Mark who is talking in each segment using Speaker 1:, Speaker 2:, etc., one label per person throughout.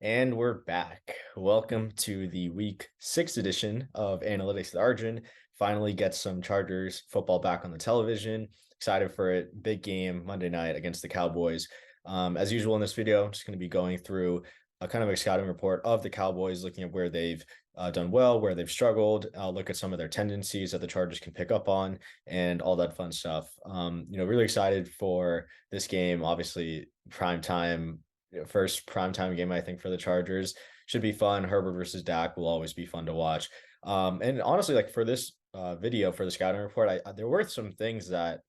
Speaker 1: And we're back. Welcome to the week 6 edition of Analytics with Arjun. Finally get some Chargers football back on the television. Excited for it. Big game Monday night against the Cowboys. As usual in this video, I'm just going to be going through a kind of a scouting report of the Cowboys, looking at where they've done well, where they've struggled. I'll look at some of their tendencies that the Chargers can pick up on and all that fun stuff. Really excited for this game. Obviously, prime time first primetime game, I think, for the Chargers. Should be fun. Herbert versus Dak will always be fun to watch. And honestly, like for this video for the scouting report, there were some things that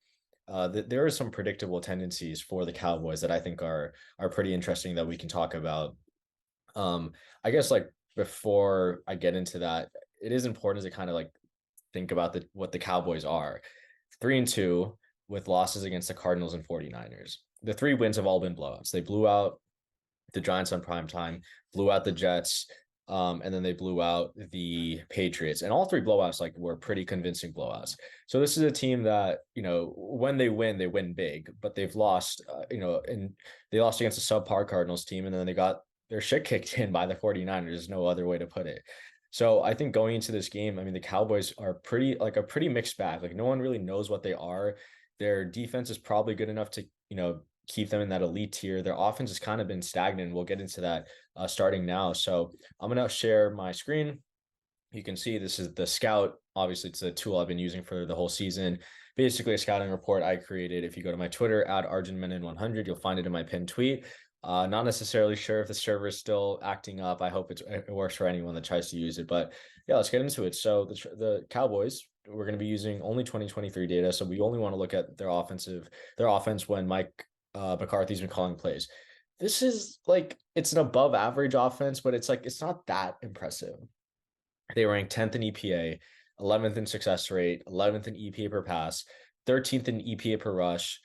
Speaker 1: there are some predictable tendencies for the Cowboys that I think are pretty interesting that we can talk about. I guess like before I get into that, it is important to kind of like think about what the Cowboys are. 3-2 with losses against the Cardinals and 49ers. The three wins have all been blowouts. They blew out the Giants on prime time, blew out the Jets, and then they blew out the Patriots. And all three blowouts like were pretty convincing blowouts. So this is a team that, when they win big, but they've lost, and they lost against a subpar Cardinals team, and then they got their shit kicked in by the 49ers. There's no other way to put it. So I think going into this game, I mean, the Cowboys are a pretty mixed bag. Like no one really knows what they are. Their defense is probably good enough to, keep them in that elite tier. Their offense has kind of been stagnant. We'll get into that starting now. So I'm going to share my screen. You can see this is the Scout. Obviously, it's a tool I've been using for the whole season. Basically, a scouting report I created. If you go to my Twitter, at ArjunMenon100, you'll find it in my pinned tweet. Not necessarily sure if the server is still acting up. I hope it works for anyone that tries to use it. But yeah, let's get into it. So the Cowboys, we're going to be using only 2023 data. So we only want to look at their offense when Mike McCarthy's been calling plays. This is like it's an above average offense, but it's not that impressive. They rank 10th in EPA, 11th in success rate, 11th in EPA per pass, 13th in EPA per rush.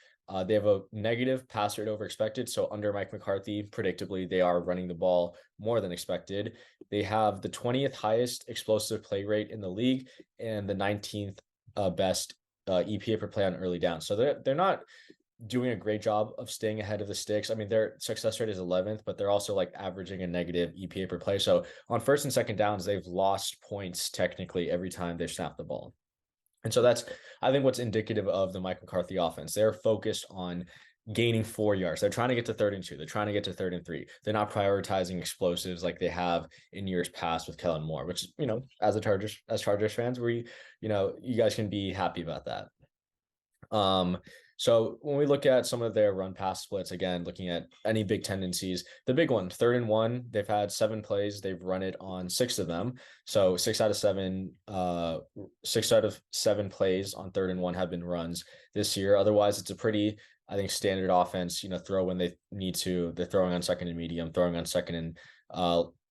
Speaker 1: They have a negative pass rate over expected. So under Mike McCarthy, predictably, they are running the ball more than expected. They have the 20th highest explosive play rate in the league and the 19th best EPA per play on early down. So they're not doing a great job of staying ahead of the sticks. I mean, their success rate is 11th, but they're also like averaging a negative EPA per play. So on first and second downs, they've lost points technically every time they've snapped the ball. And so that's, I think, what's indicative of the Mike McCarthy offense. They're focused on gaining 4 yards. They're trying to get to 3rd and 2. They're trying to get to 3rd and 3. They're not prioritizing explosives like they have in years past with Kellen Moore, which, as Chargers fans, you guys can be happy about that. So when we look at some of their run pass splits, again, looking at any big tendencies, the big one, 3rd and 1, they've had 7 plays. They've run it on 6 of them. So 6 out of 7 plays on 3rd and 1 have been runs this year. Otherwise, it's a pretty, I think, standard offense, throw when they need to. They're throwing on 2nd and medium, throwing on 2nd and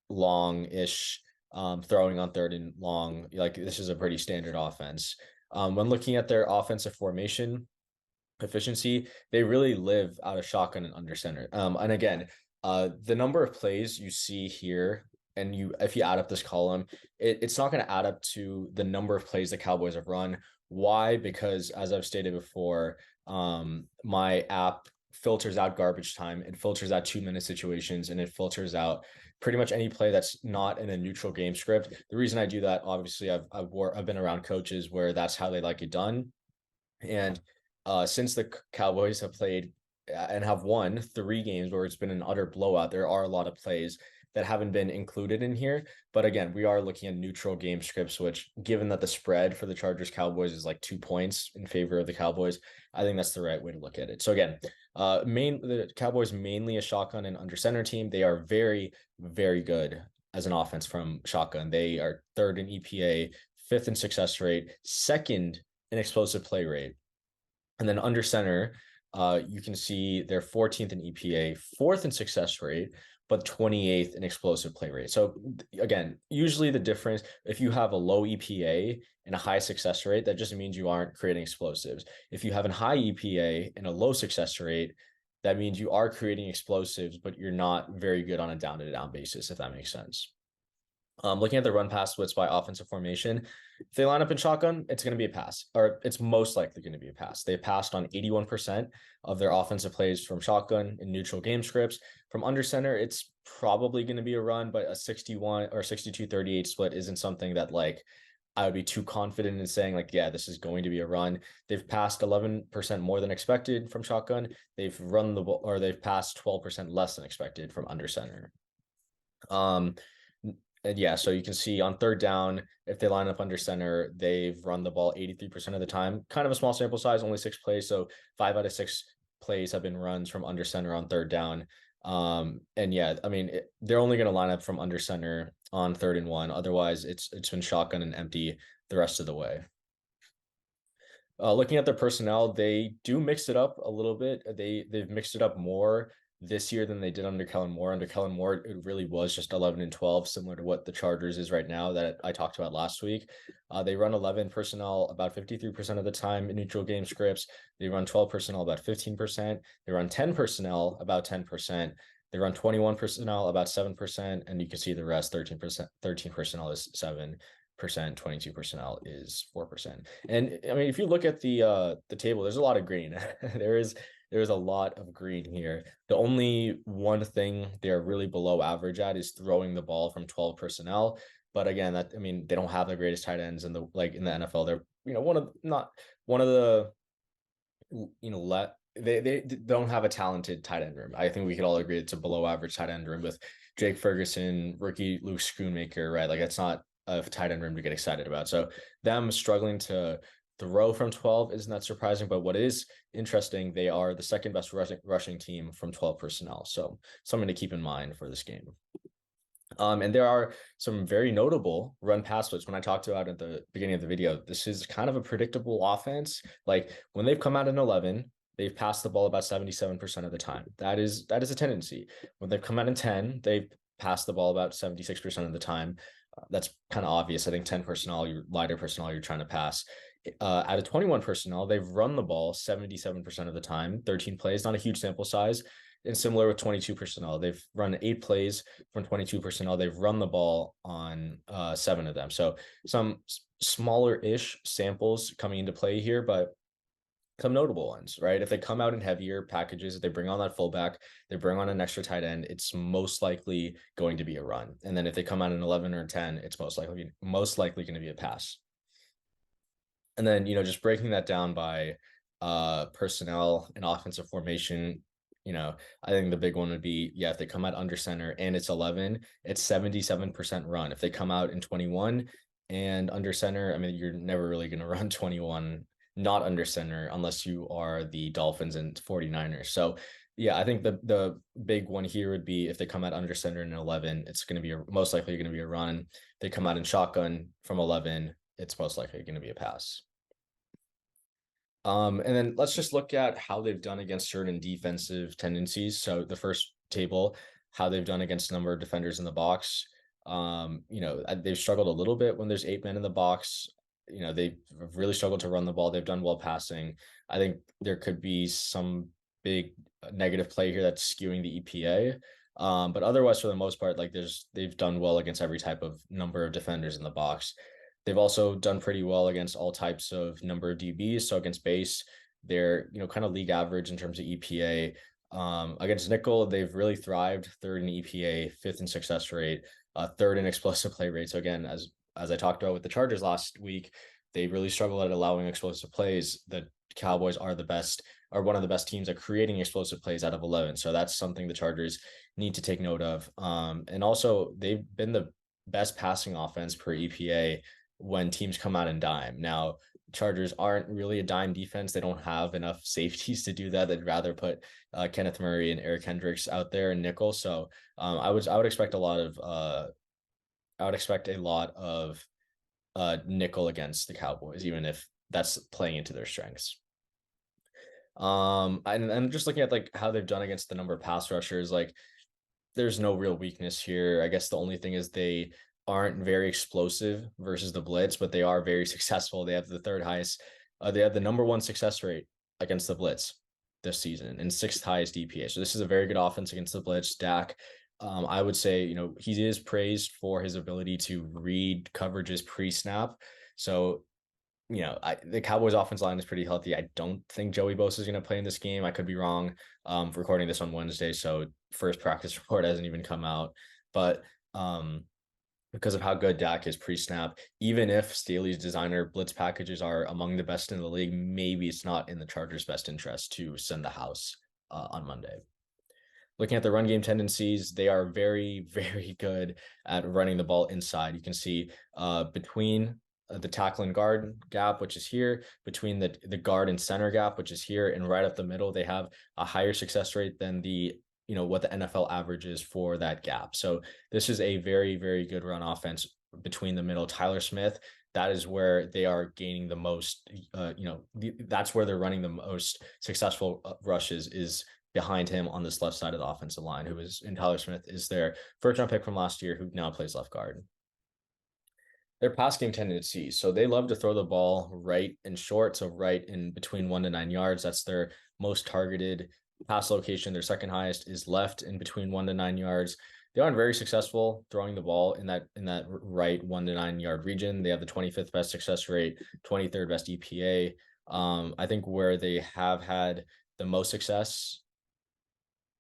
Speaker 1: long-ish, throwing on 3rd and long. Like this is a pretty standard offense. When looking at their offensive formation efficiency, they really live out of shotgun and under center. And again, the number of plays you see here, and if you add up this column, it's not going to add up to the number of plays the Cowboys have run. Why? Because as I've stated before, my app filters out garbage time, it filters out 2-minute situations, and it filters out pretty much any play that's not in a neutral game script. The reason I do that, obviously, I've been around coaches where that's how they like it done. And since the Cowboys have played and have won 3 games where it's been an utter blowout, there are a lot of plays that haven't been included in here. But again, we are looking at neutral game scripts, which, given that the spread for the Chargers Cowboys is like 2 points in favor of the Cowboys, I think that's the right way to look at it. So again, the Cowboys mainly a shotgun and under center team. They are very, very good as an offense from shotgun. They are 3rd in EPA, 5th in success rate, 2nd in explosive play rate. And then under center, you can see they're 14th in EPA, 4th in success rate, but 28th in explosive play rate. So again, usually the difference, if you have a low EPA and a high success rate, that just means you aren't creating explosives. If you have a high EPA and a low success rate, that means you are creating explosives, but you're not very good on a down-to-down basis, if that makes sense. Looking at the run pass splits by offensive formation, if they line up in shotgun, it's going to be a pass, or it's most likely going to be a pass. They passed on 81% of their offensive plays from shotgun in neutral game scripts. From under center, it's probably going to be a run, but a 61 or 62-38 split isn't something that like I would be too confident in saying like, yeah, this is going to be a run. They've passed 11% more than expected from shotgun. They've run the ball, or they've passed 12% less than expected from under center. Um, and yeah, so you can see on third down, if they line up under center, they've run the ball 83% of the time. Kind of a small sample size, only 6 plays. So 5 out of 6 plays have been runs from under center on third down. And yeah, I mean, they're only going to line up from under center on 3rd and 1. Otherwise, it's been shotgun and empty the rest of the way. Looking at their personnel, they do mix it up a little bit. They've mixed it up more this year than they did under Kellen Moore. Under Kellen Moore, it really was just 11 and 12, similar to what the Chargers is right now that I talked about last week. They run 11 personnel about 53% of the time in neutral game scripts. They run 12 personnel about 15%. They run 10 personnel about 10%. They run 21 personnel about 7%, and you can see the rest 13%. 13 personnel is 7%, 22 personnel is 4%. And I mean, if you look at the table, there's a lot of green. There is a lot of green here. The only one thing they're really below average at is throwing the ball from 12 personnel. But again, that I mean, they don't have the greatest tight ends in the NFL. They're one of the let they don't have a talented tight end room. I think we could all agree it's a below average tight end room with Jake Ferguson, rookie Luke Schoonmaker, right? Like it's not a tight end room to get excited about. So them struggling to throw from 12 isn't that surprising. But what is interesting, they are the second best rushing team from 12 personnel. So something to keep in mind for this game. And there are some very notable run pass splits. When I talked about at the beginning of the video, this is kind of a predictable offense. Like when they've come out in 11, they've passed the ball about 77% of the time. That is a tendency. When they've come out in 10, they've passed the ball about 76% of the time. That's kind of obvious. I think 10 personnel, your lighter personnel, you're trying to pass. Out of 21 personnel, they've run the ball 77% of the time, 13 plays, not a huge sample size. And similar with 22 personnel, they've run 8 plays from 22 personnel. They've run the ball on 7 of them. So some smaller-ish samples coming into play here, but some notable ones, right? If they come out in heavier packages, if they bring on that fullback, they bring on an extra tight end, it's most likely going to be a run. And then if they come out in 11 or 10, it's most likely going to be a pass. And then, just breaking that down by personnel and offensive formation, I think the big one would be, yeah, if they come out under center and it's 11, it's 77% run. If they come out in 21 and under center, I mean, you're never really going to run 21 not under center unless you are the Dolphins and 49ers. So, yeah, I think the big one here would be if they come out under center in 11, it's going to be most likely going to be a run. If they come out in shotgun from 11, it's most likely going to be a pass. And then let's just look at how they've done against certain defensive tendencies. So the first table, how they've done against number of defenders in the box. They've struggled a little bit when there's 8 men in the box. They've really struggled to run the ball. They've done well passing. I think there could be some big negative play here that's skewing the EPA. But otherwise, for the most part, they've done well against every type of number of defenders in the box. They've also done pretty well against all types of number of DBs. So against base, they're kind of league average in terms of EPA. Against nickel, they've really thrived, 3rd in EPA, 5th in success rate, 3rd in explosive play rate. So again, as I talked about with the Chargers last week, they really struggle at allowing explosive plays. The Cowboys are one of the best teams at creating explosive plays out of 11. So that's something the Chargers need to take note of. And also, they've been the best passing offense per EPA when teams come out in dime. Now, Chargers aren't really a dime defense. They don't have enough safeties to do that. They'd rather put Kenneth Murray and Eric Hendricks out there in nickel. So I would expect a lot of nickel against the Cowboys, even if that's playing into their strengths. And just looking at how they've done against the number of pass rushers, there's no real weakness here. I guess the only thing is they aren't very explosive versus the blitz, but they are very successful. They have the 3rd highest. They have the number 1 success rate against the blitz this season and 6th highest EPA. So this is a very good offense against the blitz. Dak I would say, he is praised for his ability to read coverages pre-snap. So, the Cowboys offense line is pretty healthy. I don't think Joey Bosa is going to play in this game. I could be wrong. Recording this on Wednesday, so first practice report hasn't even come out. But because of how good Dak is pre-snap, even if Staley's designer blitz packages are among the best in the league, maybe it's not in the Chargers' best interest to send the house on Monday. Looking at the run game tendencies, they are very, very good at running the ball inside. You can see between the tackle and guard gap, which is here, between the guard and center gap, which is here, and right up the middle, they have a higher success rate than what the NFL average is for that gap. So this is a very, very good run offense between the middle. Tyler Smith, that is where they are gaining the most, that's where they're running the most successful rushes is behind him on this left side of the offensive line, who is, and Tyler Smith is their first round pick from last year, who now plays left guard. Their pass game tendencies. So they love to throw the ball right and short. So right in between 1 to 9 yards. That's their most targeted pass location. Their second highest is left in between 1 to 9 yards. They aren't very successful throwing the ball in that right 1 to 9 yard region. They have the 25th best success rate, 23rd best EPA. I think where they have had the most success,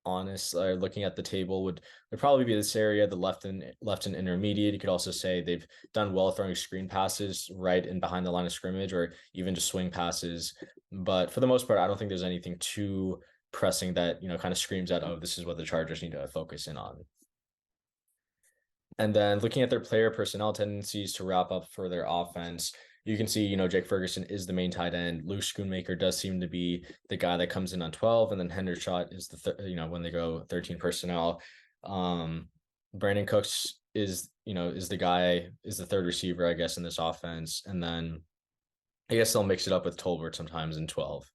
Speaker 1: looking at the table, would probably be this area, the left and intermediate. You could also say they've done well throwing screen passes right and behind the line of scrimmage, or even just swing passes. But for the most part, I don't think there's anything too pressing that kind of screams out, oh, this is what the Chargers need to focus in on. And then looking at their player personnel tendencies to wrap up for their offense, you can see, Jake Ferguson is the main tight end. Luke Schoonmaker does seem to be the guy that comes in on 12, and then Hendershot is when they go 13 personnel. Brandon Cooks is the guy, is the third receiver, I guess, in this offense. And then I guess they'll mix it up with Tolbert sometimes in 12.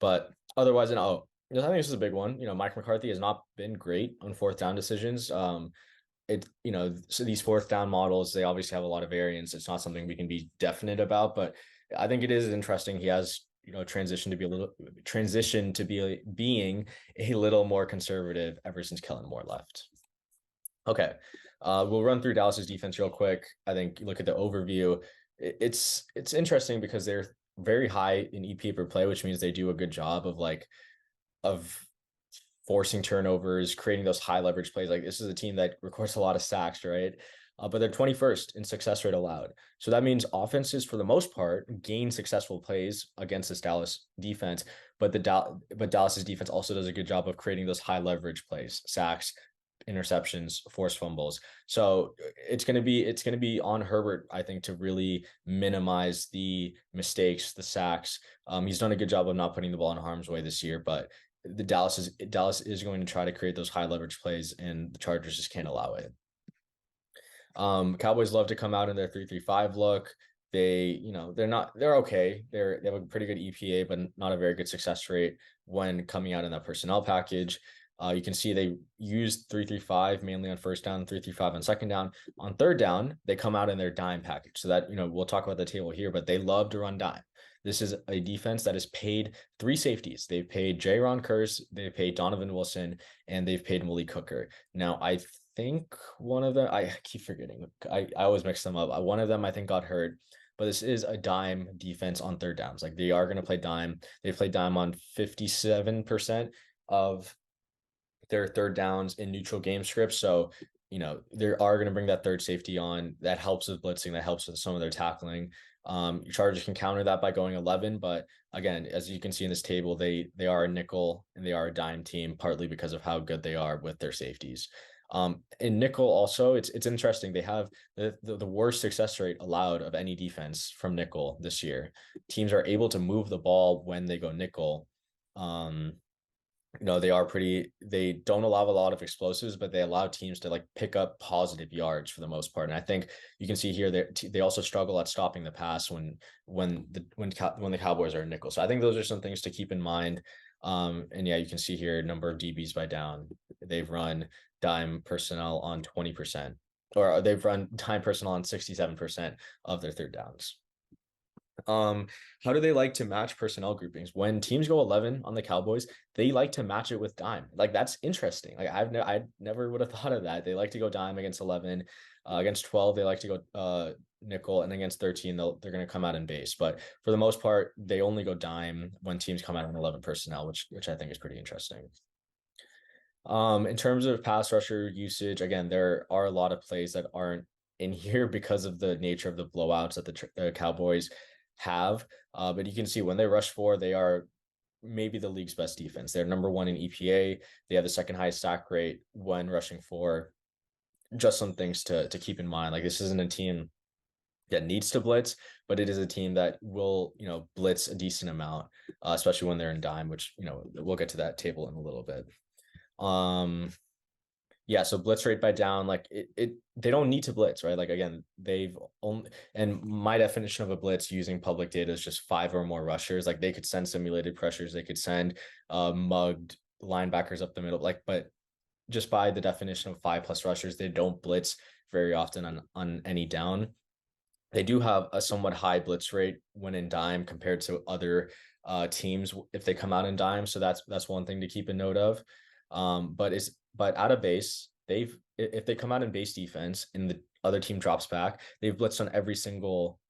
Speaker 1: But otherwise, I think this is a big one. Mike McCarthy has not been great on fourth down decisions. So these fourth down models, they obviously have a lot of variance. It's not something we can be definite about, but I think it is interesting. He has, transitioned to being a little more conservative ever since Kellen Moore left. Okay. We'll run through Dallas's defense real quick. I think you look at the overview. It's interesting because they're very high in EPA per play, which means they do a good job of forcing turnovers, creating those high leverage plays. Like, this is a team that records a lot of sacks, right? But they're 21st in success rate allowed. So that means offenses, for the most part, gain successful plays against this Dallas defense. But Dallas's defense also does a good job of creating those high leverage plays, sacks, interceptions, forced fumbles. So it's going to be on Herbert, I think, to really minimize the mistakes, the sacks. He's done a good job of not putting the ball in harm's way this year, but Dallas is going to try to create those high leverage plays, and the Chargers just can't allow it. Cowboys love to come out in their 3-3-5 look. They're okay. They have a pretty good EPA, but not a very good success rate when coming out in that personnel package. You can see they use 3-3-5 mainly on first down, 3-3-5 on second down. On third down, they come out in their dime package. So that, we'll talk about the table here, but they love to run dime. This is a defense that has paid three safeties. They've paid Jaron Kearse, they've paid Donovan Wilson, and they've paid Malik Hooker. Now, I think one of them, I keep forgetting. I always mix them up. One of them, I think, got hurt. But this is a dime defense on third downs. Like, they are going to play dime. They play dime on 57% of their third downs in neutral game scripts. So, they are going to bring that third safety on. That helps with blitzing. That helps with some of their tackling. Your Chargers can counter that by going 11. But again, as you can see in this table, they are a nickel and they are a dime team, partly because of how good they are with their safeties. In nickel also, it's interesting. They have the worst success rate allowed of any defense from nickel this year. Teams are able to move the ball when they go nickel. They don't allow a lot of explosives, but they allow teams to pick up positive yards for the most part. And I think you can see here they also struggle at stopping the pass when the Cowboys are in nickel. So I think those are some things to keep in mind. And yeah, you can see here number of DBs by down. They've run dime personnel on 20%, or they've run dime personnel on 67% of their third downs. Um, how do they like to match personnel groupings? When teams go 11 on the Cowboys, they like to match it with dime. Like that's interesting. Like I never would have thought of that. They like to go dime against 11, against 12 they like to go nickel, and against 13 they're going to come out in base. But for the most part, they only go dime when teams come out in 11 personnel, which I think is pretty interesting. In terms of pass rusher usage, again, there are a lot of plays that aren't in here because of the nature of the blowouts that the Cowboys have. But you can see when they rush for, they are maybe the league's best defense. They're number one in EPA. They have the second highest sack rate when rushing for. Just some things to keep in mind. Like this isn't a team that needs to blitz, but it is a team that will, blitz a decent amount, especially when they're in dime, which, we'll get to that table in a little bit. Um, yeah, so blitz rate by down, like they don't need to blitz, right? Like again, they've only, and my definition of a blitz using public data is just five or more rushers. Like they could send simulated pressures, they could send mugged linebackers up the middle, like, but just by the definition of five plus rushers, they don't blitz very often on any down. They do have a somewhat high blitz rate when in dime compared to other teams if they come out in dime. So that's one thing to keep a note of. But out of base, if they come out in base defense and the other team drops back, they've blitzed on every single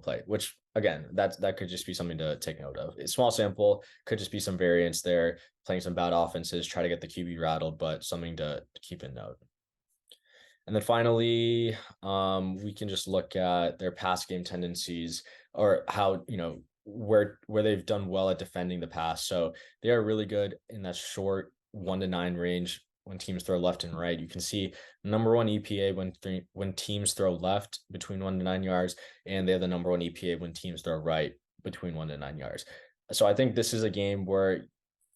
Speaker 1: play, which again, that could just be something to take note of. It's small sample, could just be some variance there, playing some bad offenses, try to get the QB rattled, but something to keep in note. And then finally, we can just look at their pass game tendencies, or how, where they've done well at defending the pass. So they are really good in that short 1 to 9 range when teams throw left and right. You can see number one EPA when teams throw left between 1 to 9 yards, and they have the number one EPA when teams throw right between 1 to 9 yards. So I think this is a game where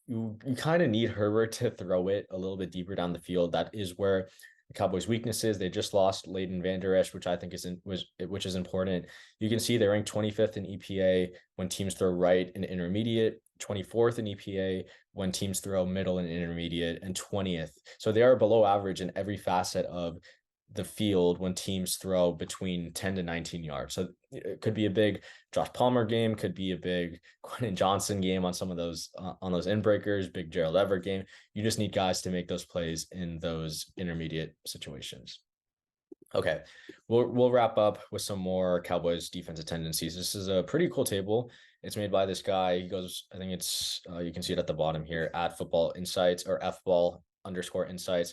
Speaker 1: you kind of need Herbert to throw it a little bit deeper down the field. That is where the Cowboys' weaknesses. They just lost Leighton Vander Esch, which I think which is important. You can see they rank 25th in EPA when teams throw right and intermediate, 24th in EPA when teams throw middle and intermediate, and 20th. So they are below average in every facet of the field when teams throw between 10 to 19 yards. So it could be a big Josh Palmer game, could be a big Quentin Johnson game on some of those on those inbreakers, big Gerald Everett game. You just need guys to make those plays in those intermediate situations. Okay, we'll wrap up with some more Cowboys defensive tendencies. This is a pretty cool table. It's made by this guy. He goes, I think it's you can see it at the bottom here at Football Insights or fball_insights.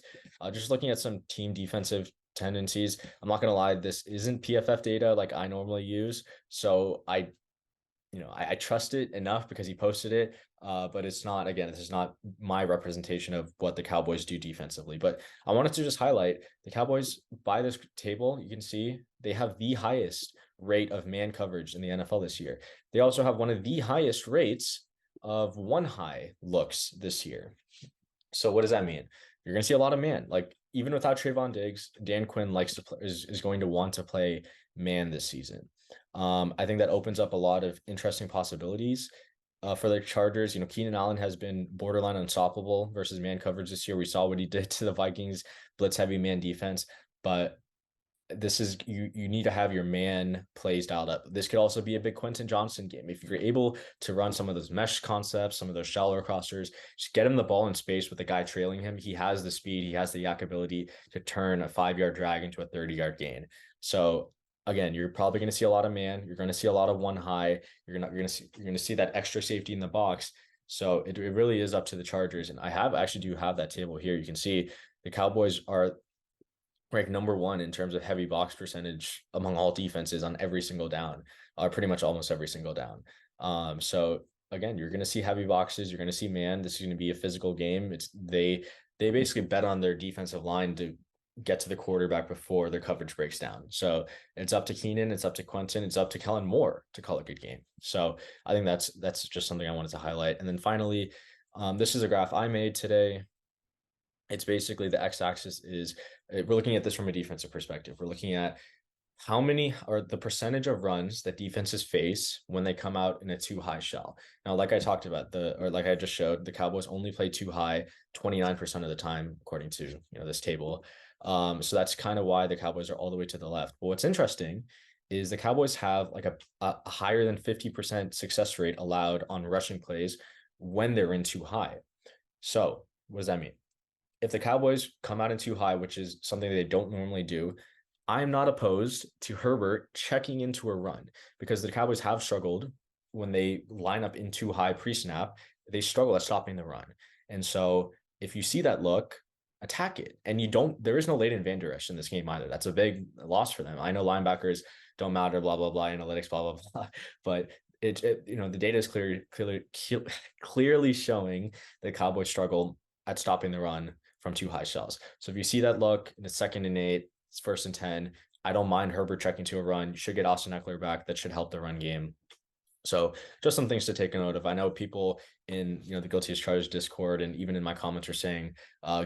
Speaker 1: Just looking at some team defensive tendencies. I'm not gonna lie, this isn't PFF data like I normally use, so I trust it enough because he posted it. But it's not, again, this is not my representation of what the Cowboys do defensively. But I wanted to just highlight the Cowboys by this table. You can see they have the highest rate of man coverage in the NFL this year. They also have one of the highest rates of one high looks this year. So what does that mean? You're going to see a lot of man. Like even without Trayvon Diggs, Dan Quinn likes to play, is going to want to play man this season. I think that opens up a lot of interesting possibilities for the Chargers. Keenan Allen has been borderline unstoppable versus man coverage this year. We saw what he did to the Vikings blitz heavy man defense, but this is you need to have your man plays dialed up. This could also be a big Quentin Johnson game. If you're able to run some of those mesh concepts, some of those shallow crossers, just get him the ball in space with the guy trailing him. He has the speed, he has the yak ability to turn a 5-yard drag into a 30-yard gain. So again, you're probably going to see a lot of man. You're going to see a lot of one high. You're going to see that extra safety in the box. So it really is up to the Chargers. And I actually do have that table here. You can see the Cowboys are ranked number one in terms of heavy box percentage among all defenses on every single down, pretty much almost every single down. So again, you're going to see heavy boxes. You're going to see man. This is going to be a physical game. They basically bet on their defensive line to get to the quarterback before their coverage breaks down. So it's up to Keenan, it's up to Quentin, it's up to Kellen Moore to call a good game. So I think that's just something I wanted to highlight. And then finally, this is a graph I made today. It's basically the x-axis is we're looking at this from a defensive perspective. We're looking at how many are the percentage of runs that defenses face when they come out in a too high shell. Now, like I talked about, like I just showed, the Cowboys only play too high 29% of the time, according to this table. So that's kind of why the Cowboys are all the way to the left. But what's interesting is the Cowboys have like a higher than 50% success rate allowed on rushing plays when they're in too high. So what does that mean? If the Cowboys come out in too high, which is something they don't normally do, I'm not opposed to Herbert checking into a run because the Cowboys have struggled when they line up in too high pre-snap. They struggle at stopping the run. And so if you see that look, attack it. And you don't, there is no Leighton Vander Esch in this game either. That's a big loss for them. I know linebackers don't matter, blah, blah, blah, analytics, blah, blah, blah. But the data is clearly showing the Cowboys struggle at stopping the run from too high shells. So if you see that look in the 2nd and 8, it's 1st and 10. I don't mind Herbert checking to a run. You should get Austin Eckler back. That should help the run game. So just some things to take a note of. I know people in the Guilty as Charged Discord and even in my comments are saying,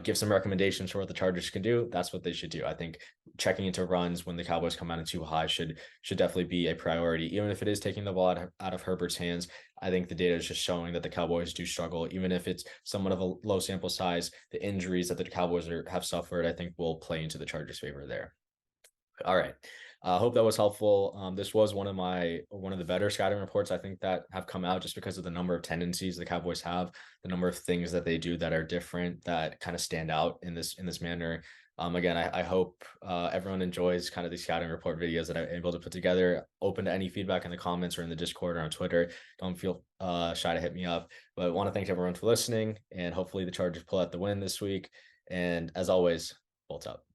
Speaker 1: give some recommendations for what the Chargers can do. That's what they should do. I think checking into runs when the Cowboys come out in too high should definitely be a priority, even if it is taking the ball out of Herbert's hands. I think the data is just showing that the Cowboys do struggle, even if it's somewhat of a low sample size. The injuries that the Cowboys have suffered, I think, will play into the Chargers' favor there. All right. I hope that was helpful. This was one of the better scouting reports I think that have come out just because of the number of tendencies the Cowboys have, the number of things that they do that are different that kind of stand out in this manner. Again, I hope everyone enjoys kind of the scouting report videos that I'm able to put together. Open to any feedback in the comments or in the Discord or on Twitter. Don't feel shy to hit me up. But I want to thank everyone for listening, and hopefully the Chargers pull out the win this week. And as always, Bolts up.